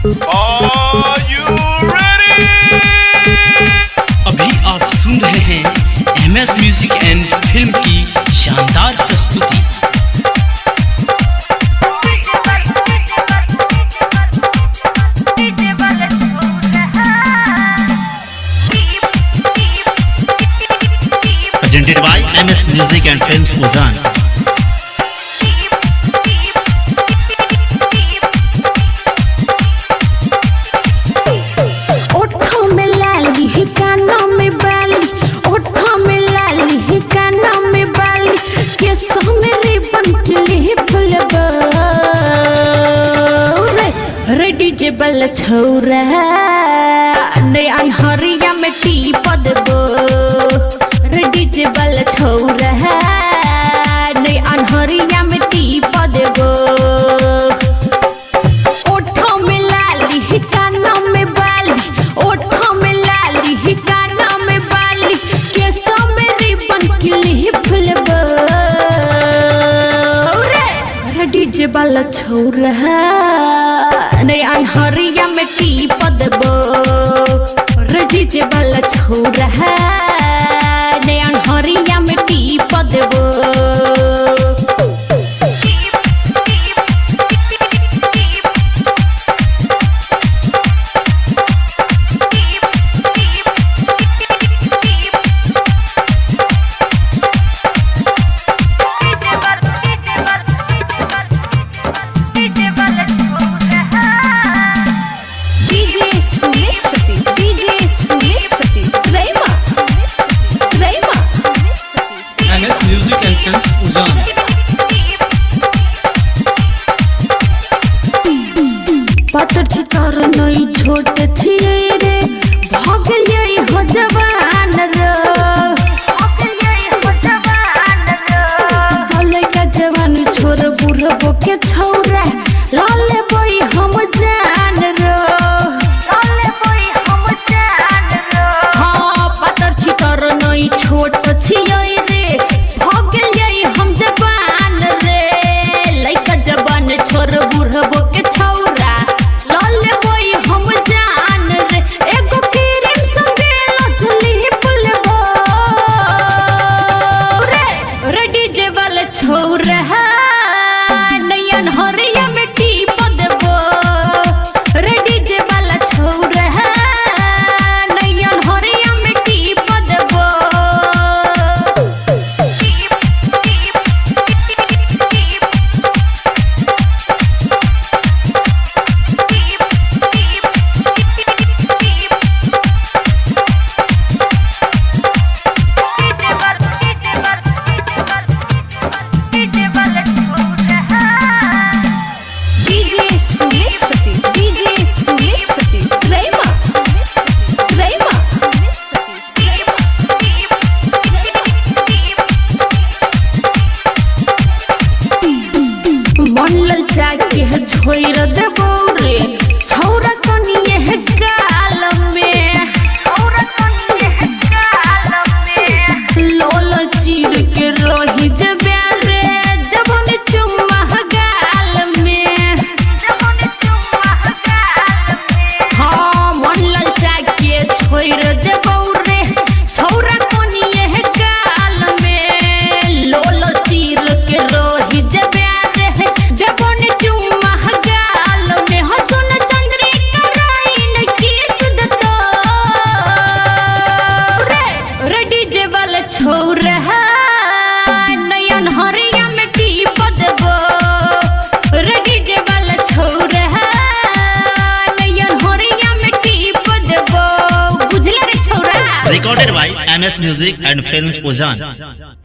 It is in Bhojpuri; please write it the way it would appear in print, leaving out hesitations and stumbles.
Are you ready? अभी आप सुन रहे हैं एमएस म्यूजिक एंड फिल्म की शानदार प्रस्तुति। Presented by MS Music and Films Uzan। DJ बल छौरा ने अनहरिया में टीप देबो रे डीजे बल छौरा ने अनहरिया में टीप देबो। ओठों में लाली कानों में बाली, ओठों में लाली कानों में बाली, केसों में रिबन क्लिप लेबो रे डीजे बल छौरा ने अनहरिया में टीप देबो रे डीजे बल छौरा ने अनहरिया में टीप देबो। एमएस म्यूजिक एंड फिल्म्स उजान। पातर छितर नहीं छोट छिए रे भाग यही हो जवान रे हले का जवान छोर बुढ़बो के छौरा लाले बोई हम जान रे हाँ पातर छितर नहीं छोट छिए रे भाग यही हम जवान रे लइका जवान छोर बुढ़बो के छौरा लाले बोई हम जान रे एगो क्रीम संगे लचली पुलबो रे डीजे वाले छौरा नयन हरिया में टीप देबो रे डीजे वाला छौरा नयन हरिया में टीप देबो। मन ललचा के है छोड़ देबो रे छौरा कनिए है गाल में लोल चीर के रही जबे रे जबो ने चुम्मा गाल में हाँ मन ललचा के छोड़ देबो रे छौरा कनिए है गाल में लोल चीर के रही जबे जबोने चुम्मा गाल में हसन चंद्रिका राइन किस दतो रे डीजे वाला छौरा नयन हरिया में टीप देबो रे डीजे वाला छौरा नयन हरिया में टीप देबो बुझले रे छौरा। Recorded by MS Music and Films Uzan।